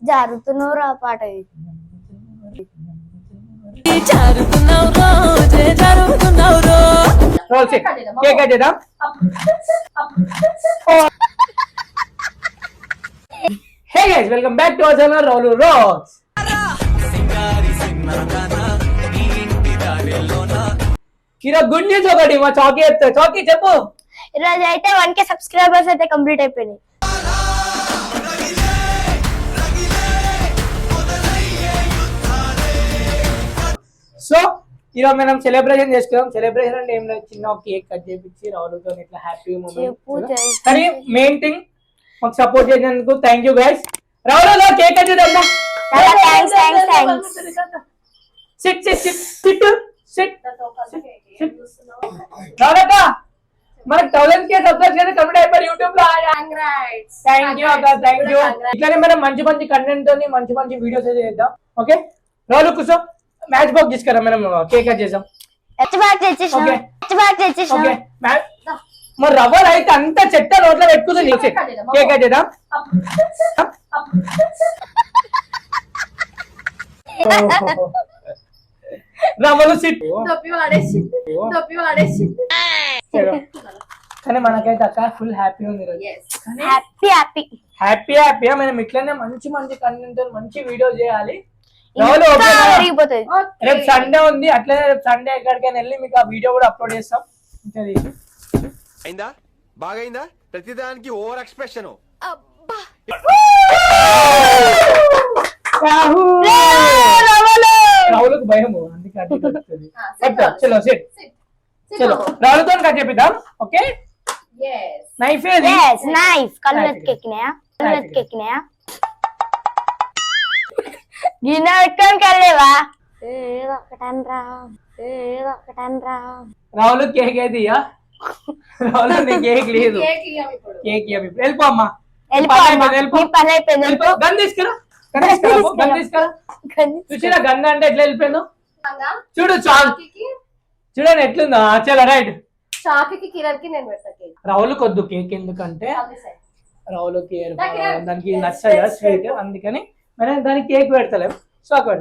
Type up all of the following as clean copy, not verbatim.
జారుతున్నవరా పాట Hey guys, welcome back to our channel Raulu Rocks. ఈరోజు good news ఒకటి మా చాకీ చెప్తా. చాకీ చెప్పు. ఈరోజు అయితే 1K సబ్స్క్రైబర్స్ అయితే కంప్లీట్ అయిపోయినాయి. సో ఈరోజు మనం సెలబ్రేషన్ చేసుకున్నాం. సెలబ్రేషన్ అంటే ఏం లేదు, చిన్న కేక్ కట్ చేపించి రావులతో ఇట్లా హ్యాపీ మూమెంట్. కానీ మెయిన్ థింగ్ మాకు సపోర్ట్ చేసినందుకు థ్యాంక్ యూ గైస్. రావులో కేక్ కట్ చేద్దాం. Sit sit sit sit sit రావులక మనకు 1000K సబ్స్క్రైబర్స్ కంప్లీట్ అయిపోయి యూట్యూబ్ లో. థ్యాంక్ యూ అక్క, థ్యాంక్ యూ. ఇట్లానే మనం మంచి మంచి కంటెంట్ తోని మంచి మంచి వీడియోస్ అయితే చేద్దాం. ఓకే రావులు కూర్చో. మ్యాచ్ బాక్స్ తీసుకురా, మనం కేక్ కట్ చేద్దాం. మరి రవ్వలు అయితే అంత చెత్త రోడ్లో పెట్టుకుంది. కేక్ కట్ చేద్దాం. రవ్వలు సిట్ కానీ మనకైతే అక్క ఫుల్ హ్యాపీ ఉంది. హ్యాపీ హ్యాపీగా మనం ఇట్లనే మంచి మంచి కంటెంట్ మంచి వీడియో చేయాలి. రేపు సండే ఉంది, అట్లనే రేపు సండే ఎక్కడికైనా వెళ్ళి మీకు ఆ వీడియో కూడా అప్లోడ్ చేస్తాం. అయిందా బాగైందా? ప్రతిదానికి ఓవర్ ఎక్స్ప్రెషన్. రాహుల్కి భయం, అందుకే చలో సెట్ చలో రాహుల్తో కట్ చేపిద్దాం. ఓకే నైఫ్ నైఫ్ కళ్ళు ఎత్తుకెక్కినాయా? కళ్ళు ఎత్తుకెక్కినాయా? గిన్నె పెట్టుకొని కలేవా? రాహుల్ కేక్ అయితే రాహుల్ కేక్ లేదు. కేక్ వెళ్ళిపో అమ్మా. గన్ తీసుకురా, గన్ తీసుకురా. చూసినా గన్ అంటే ఎట్లా వెళ్ళిపోయిందో చూడు. చూడండి ఎట్లుందా. చలో రైట్. రాహుల్ కొద్దు కేక్, ఎందుకంటే రాహుల్కి దానికి నచ్చదు స్వీట్, అందుకని మనం దానికి కేక్ పెడతలేం. సో అక్కడ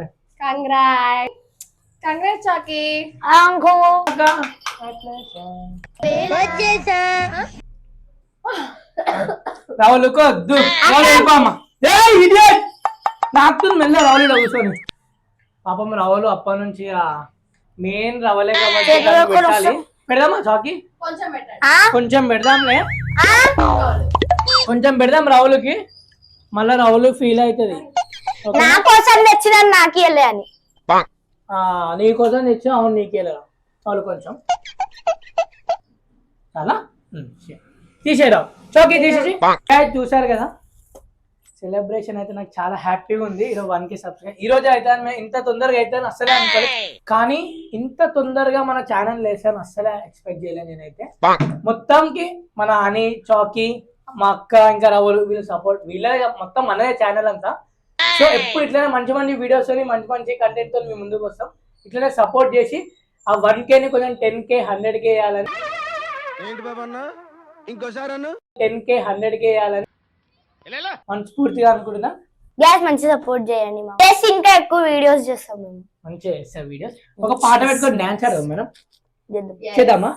రాహుల్ కొద్దు. నాకు మెల్ల రాహుల్ కూర్చొని పాపం రాహుల్ అప్ప నుంచి మెయిన్ రవ్వలే కాబట్టి పెట్టాలి. పెడదామా చాకి? కొంచెం పెడదాంలే, కొంచెం పెడదాం రాహుల్కి. మళ్ళా రాహుల్ ఫీల్ అవుతుంది. నా కోసం తెచ్చిన నాకు అని. నీ కోసం తెచ్చిన అవును నీకేలా రాహుల్ కొంచెం చాలా తీసేరావు. చౌకీ తీసేసి చూసారు కదా. సెలబ్రేషన్ అయితే నాకు చాలా హ్యాపీగా ఉంది. ఈరోజు 1K సబ్స్క్రైబ్ ఈ రోజు అయితే ఇంత తొందరగా అయితే అస్సలే అనుకోలేదు, కానీ ఇంత తొందరగా మన ఛానల్ వేసాను అస్సలే ఎక్స్పెక్ట్ చేయలేదు నేనైతే. మొత్తంకి మన అని చౌకీ మా అక్క ఇంకా రావులు వీళ్ళు సపోర్ట్, వీళ్ళ మొత్తం మనదే ఛానల్ అంతా. సో ఎప్పుడు ఇట్లనే మంచి మంచి వీడియోస్ మంచి మంచి కంటెంట్ తో మేము ముందుకు వస్తాం. ఇట్లనే సపోర్ట్ చేసి ఆ 1Kని కొంచెం 10K 100K వేయాలని, 10K 100K వేయాలని మనస్ఫూర్తిగా అనుకుంటున్నా. మంచి సపోర్ట్ చేయండి, ఇంకా ఎక్కువ వీడియోస్ చేస్తాం మేము. మంచిగా చేస్తాం వీడియోస్. ఒక పాట పెట్టుకొని డాన్స్ ఆడదాం మనం, చేద్దామా?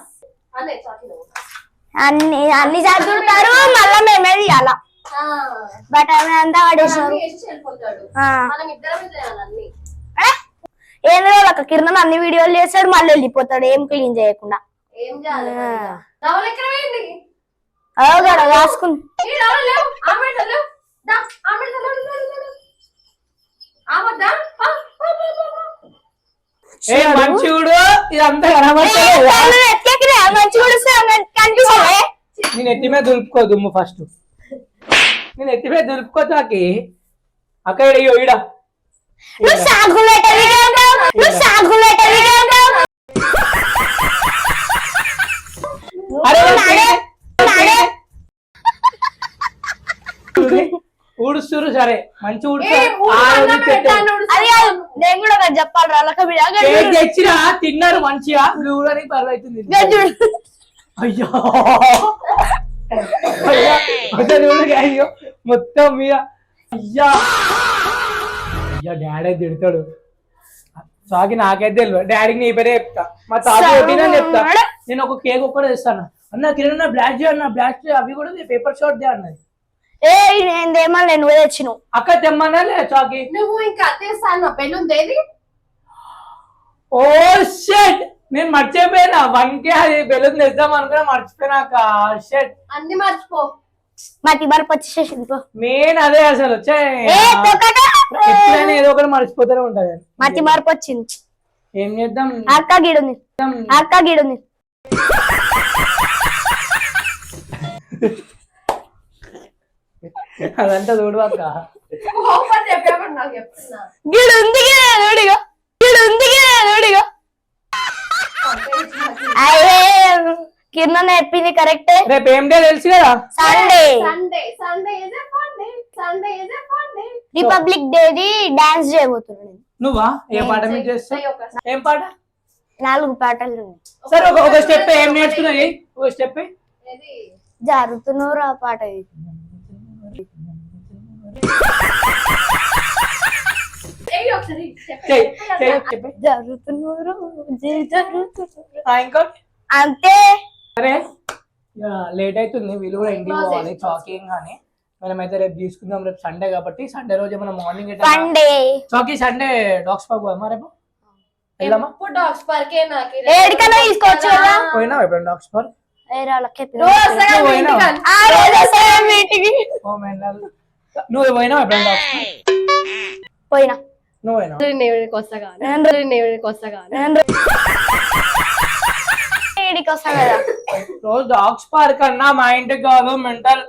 అన్ని చదువుతారు మళ్ళా మేమే తీయాలా. బట్ అవి అంతా పడేసారు. ఏం ఒక కిరణ్ అన్ని వీడియోలు చేస్తాడు, మళ్ళీ వెళ్ళిపోతాడు ఏం క్లీన్ చేయకుండా. రాసుకుని మంచిగుడు ఇదంతా నేను ఎత్తి మీద దులుపుకో దుమ్ము. ఫస్ట్ నేను ఎత్తి మీద దులుపుకో చాకి. అక్కడ ఈడ ఊడుస్తురు. సరే మంచి నేను కూడా చెప్పాలి. తెచ్చినా తిన్నారు మంచిగా, ఊడడానికి పర్వైతుంది. అయ్యో అయ్యో మొత్తం మీద అయ్యా అయ్యా డాడీ తిడతాడు. చాకి నాకైతే తెలియదు, డాడీకి నీ పేరే చెప్తా. మా తాత ఒపీనియన్ చెప్తా. నేను ఒక కేక్ ఒక్కడే తెస్తాను. అన్న కిరణ్ బ్లాక్ చేయన్న, బ్లాక్ అవి కూడా పేపర్ షాట్ దే అన్నది. ఏ నేనేమో నువ్వే తెచ్చినావు. అక్క తెమ్మన్నా లే చాకి. నువ్వు ఇంకా తెస్తాను బెలూన్ ఏది? ఓ షెట్, నేను మర్చిపోయినా. 1K అది బెలూన్ తెద్దాం అనుకున్నా, మర్చిపోయినాక. షెట్ అన్ని మర్చిపో. మతి మరపు వచ్చేసేసింది పో. మెయిన్ అదే అసలు ఏ తొక్కట. ఎప్పుడైనా ఏదో ఒకటి మర్చిపోతూనే ఉంటది. మతి మరపు వచ్చింది. ఏం చేద్దాం? అక్క గిడుంది, అక్క గిడుంది. అదంతా చూడు అక్క. ఓపెన్ చెప్పేప్పుడు నాకు చెప్తున్నా. గిడుంది గిడుడిగా, గిడుంది గిడుడిగా. అయ్యే కిరణ్ చెప్పింది కరెక్టే. రేపు ఏం డే తెలుసు కదా? Sunday. Sunday Sunday is a fun day. Sunday is a fun day. Republic డేది డాన్స్ చేయబోతున్నాను. నువ్వా ఏ పాట మీద చేస్తావు? ఏం పాట? 4 పాటలు ఉన్నాయి. సరే ఒక స్టెప్ ఏం నేర్చుకున్నాయి? ఒక స్టెప్ ఏది? జరుగుతున్నారు ఆ పాట. ఏయ్ ఒకసారి చెప్పి జరుగుతున్నారు ఇంకోటి అంతే. సరే లేట్ అవుతుంది, వీళ్ళు కూడా ఇంటికి పోవాలి. చాకింగ్ కానీ మనమైతే రేపు తీసుకుందాం. రేపు సండే కాబట్టి సండే రోజు మనం morning Sunday Chaki Sunday dogs park పోదామా? రేపు వెళ్దామా? ఎప్పుడు డాగ్స్ పార్క్ ఏ నాకు ఏడికైనా తీసుకోవచ్చు కదా. పోయినా ఎప్పుడు డాగ్స్ పార్క్? నువ్వు పోయినా ఎప్పుడు డాగ్స్ పార్క్? పోయినా. నువ్వు పోయినా? నేడికి వస్తా కానీ నేడికి వస్తా కానీ ఏడికి వస్తాను కదా. రోజు డాగ్స్ పార్క్ అన్నా మా ఇంటికి కాదు మెంటల్.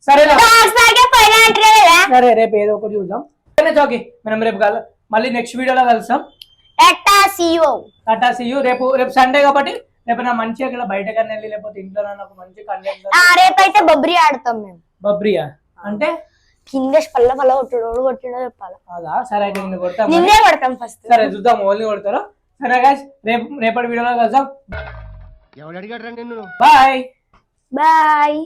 సరే సరే రేపు ఏదో ఒకటి చూద్దాం. చాకి మనం రేపు మళ్ళీ నెక్స్ట్ వీడియోలో కలుస్తాం. Tata see you. రేపు సండే కాబట్టి రేపు నా మంచిగా ఇక్కడ బయటకు వెళ్ళి లేకపోతే ఇంట్లో నాకు మంచి కంటెంట్. రేపైతే బబ్రీ ఆడతాం మేము. బబ్రియా అంటే కింద పల్ల పల్ల కొట్టిడో చెప్పాలి. అదా? సరే అయితే నిన్ను కొడతాం. నిన్నే కొడతాం ఫస్ట్. సరే చూద్దాం ఓన్లీ కొడతారు. సరే గైస్ రేపటి వీడియోలో కలుద్దాం. ఎవడు అడిగాడు రా నిన్ను? Bye bye.